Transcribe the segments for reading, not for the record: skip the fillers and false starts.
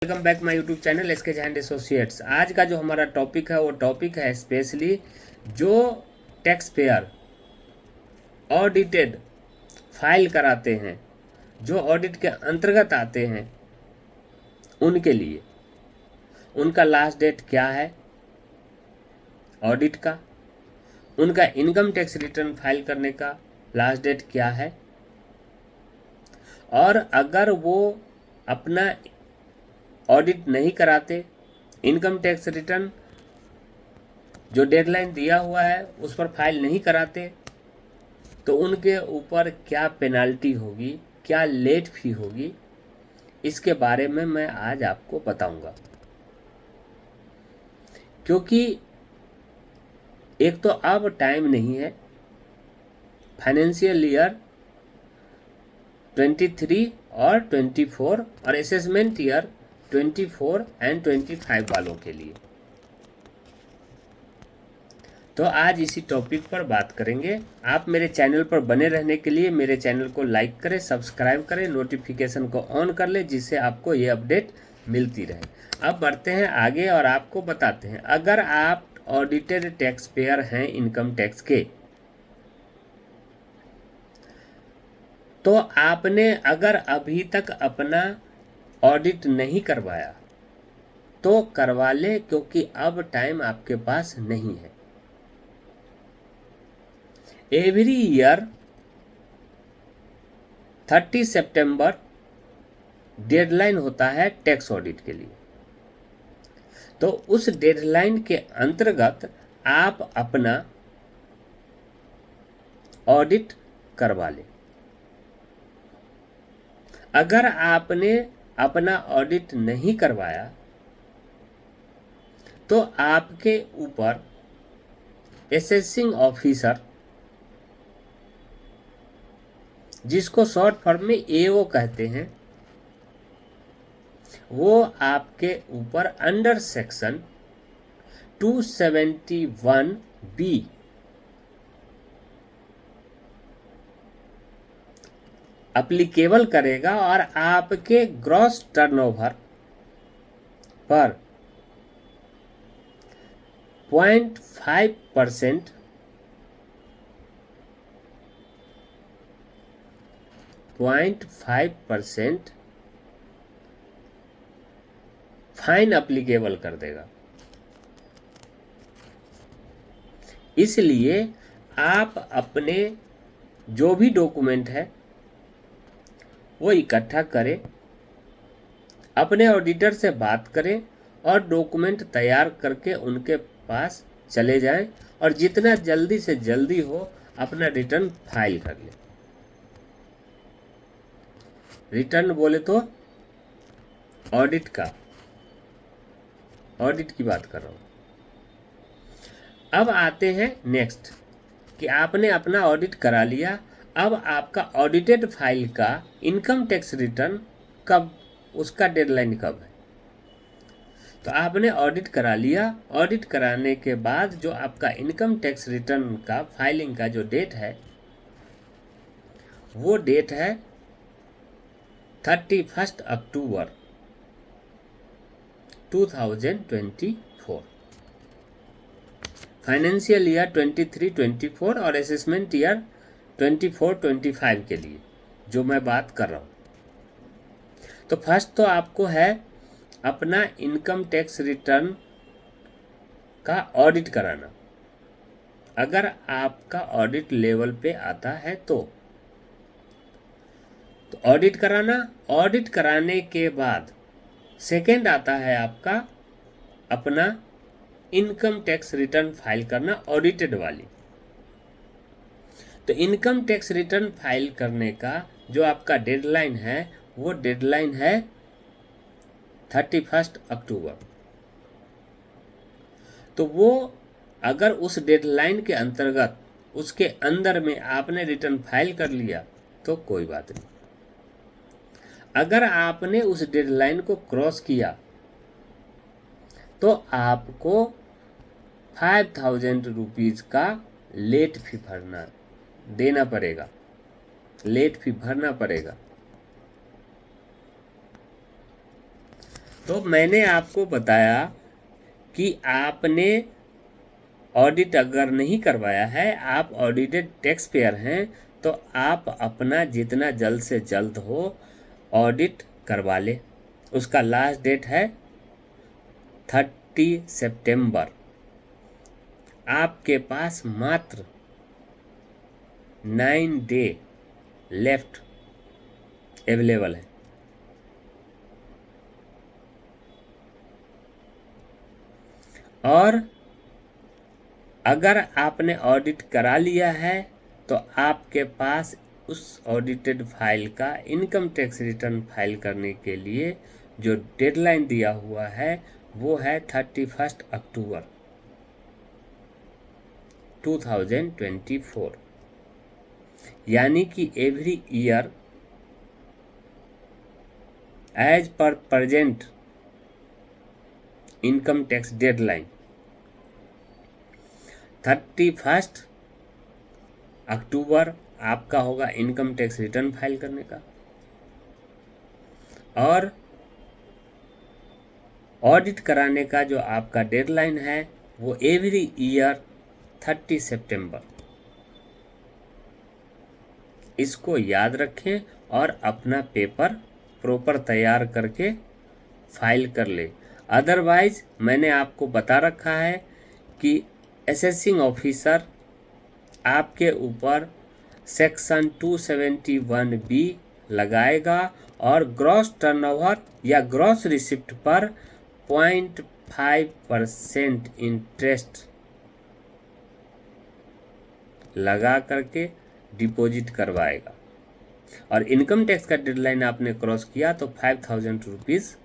Welcome back my YouTube channel SK and associates. आज का जो हमारा टॉपिक है वो टॉपिक है स्पेशली जो टैक्स पेयर ऑडिटेड फाइल कराते हैं, जो ऑडिट के अंतर्गत आते हैं, उनके लिए उनका लास्ट डेट क्या है ऑडिट का, उनका इनकम टैक्स रिटर्न फाइल करने का लास्ट डेट क्या है, और अगर वो अपना ऑडिट नहीं कराते, इनकम टैक्स रिटर्न जो डेडलाइन दिया हुआ है उस पर फाइल नहीं कराते, तो उनके ऊपर क्या पेनाल्टी होगी, क्या लेट फी होगी, इसके बारे में मैं आज आपको बताऊंगा। क्योंकि एक तो अब टाइम नहीं है, फाइनेंशियल ईयर 23 और 24 और असेसमेंट ईयर 24 एंड 25 वालों के लिए। तो आज इसी टॉपिक पर बात करेंगे। आप मेरे चैनल पर बने रहने के लिए मेरे चैनल को लाइक करें, सब्सक्राइब करें, नोटिफिकेशन को ऑन कर लें, जिससे आपको ये अपडेट मिलती रहे। अब बढ़ते हैं आगे और आपको बताते हैं, अगर आप ऑडिटेड टैक्स पेयर हैं इनकम टैक्स के, तो आपने अगर अभी तक अपना ऑडिट नहीं करवाया तो करवा ले, क्योंकि अब टाइम आपके पास नहीं है। एवरी ईयर 30 सितंबर डेडलाइन होता है टैक्स ऑडिट के लिए। तो उस डेडलाइन के अंतर्गत आप अपना ऑडिट करवा लें। अगर आपने अपना ऑडिट नहीं करवाया तो आपके ऊपर असेसिंग ऑफिसर, जिसको शॉर्ट फॉर्म में एओ कहते हैं, वो आपके ऊपर अंडर सेक्शन 271B एप्लीकेबल करेगा और आपके ग्रॉस टर्नओवर पर 0.5% फाइन एप्लीकेबल कर देगा। इसलिए आप अपने जो भी डॉक्यूमेंट है वो इकट्ठा करें, अपने ऑडिटर से बात करें और डॉक्यूमेंट तैयार करके उनके पास चले जाएं और जितना जल्दी से जल्दी हो अपना रिटर्न फाइल कर लें। रिटर्न बोले तो ऑडिट की बात कर रहा हूँ। अब आते हैं नेक्स्ट कि आपने अपना ऑडिट करा लिया। अब आपका ऑडिटेड फाइल का इनकम टैक्स रिटर्न कब, उसका डेडलाइन कब है। तो आपने ऑडिट करा लिया। ऑडिट कराने के बाद जो आपका इनकम टैक्स रिटर्न का फाइलिंग का जो डेट है वो डेट है 31 अक्टूबर 2024, फाइनेंशियल ईयर 23-24 और असेसमेंट ईयर 24-25 के लिए जो मैं बात कर रहा हूँ। तो फर्स्ट तो आपको है अपना इनकम टैक्स रिटर्न का ऑडिट कराना। अगर आपका ऑडिट लेवल पे आता है तो ऑडिट कराना। ऑडिट कराने के बाद सेकेंड आता है आपका अपना इनकम टैक्स रिटर्न फाइल करना, ऑडिटेड वाली। तो इनकम टैक्स रिटर्न फाइल करने का जो आपका डेडलाइन है वो डेडलाइन है 31 अक्टूबर। तो वो अगर उस डेडलाइन के अंतर्गत उसके अंदर में आपने रिटर्न फाइल कर लिया तो कोई बात नहीं। अगर आपने उस डेडलाइन को क्रॉस किया तो आपको 5000 रुपीज़ का लेट फी देना पड़ेगा, लेट फी भरना पड़ेगा। तो मैंने आपको बताया कि आपने ऑडिट अगर नहीं करवाया है, आप ऑडिटेड टैक्स पेयर हैं, तो आप अपना जितना जल्द से जल्द हो ऑडिट करवा ले। उसका लास्ट डेट है 30 सितंबर। आपके पास मात्र 9 डे लेफ्ट अवेलेबल है। और अगर आपने ऑडिट करा लिया है तो आपके पास उस ऑडिटेड फाइल का इनकम टैक्स रिटर्न फाइल करने के लिए जो डेडलाइन दिया हुआ है वो है 31 अक्टूबर 2024। यानी कि every year as per present income tax deadline 31 October आपका होगा इनकम टैक्स रिटर्न फाइल करने का। और ऑडिट कराने का जो आपका डेडलाइन है वो एवरी ईयर 30 सितंबर। इसको याद रखें और अपना पेपर प्रॉपर तैयार करके फाइल कर ले। अदरवाइज मैंने आपको बता रखा है कि असेसिंग ऑफिसर आपके ऊपर सेक्शन 271B लगाएगा और ग्रॉस टर्नओवर या ग्रॉस रिसिप्ट पर 0.5% इंटरेस्ट लगा करके डिपॉजिट करवाएगा। और इनकम टैक्स का डेडलाइन आपने क्रॉस किया तो 5000 रुपीज़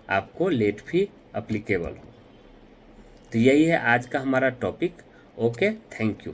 आपको लेट फी अप्लीकेबल हो। तो यही है आज का हमारा टॉपिक। Okay, thank you.